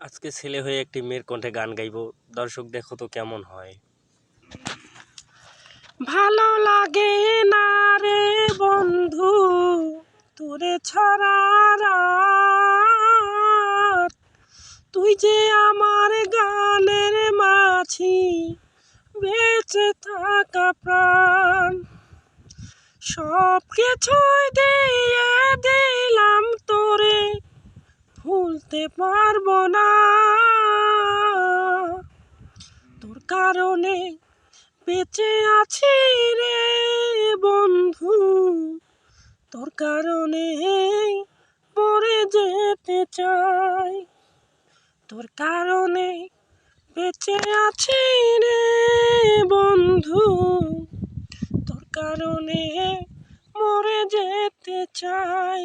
আজকে ছেলে হয়ে একটি মেয়ের কণ্ঠে গান গাইবো, দর্শক দেখো তো কেমন হয়। ভালো লাগে না রে বন্ধু তোরে ছাড়া রাত, তুই যে আমার গানের মাঝি বেঁচে থাকা প্রাণ। সব কিছুই দিয়ে দিলাম তোরে, ভুলতে পারবো না। তোর কারণে বেঁচে আছি রে বন্ধু, তোর কারণে মরে যেতে চাই। তোর কারণে বেঁচে আছি রে বন্ধু, তোর কারণে মরে যেতে চাই।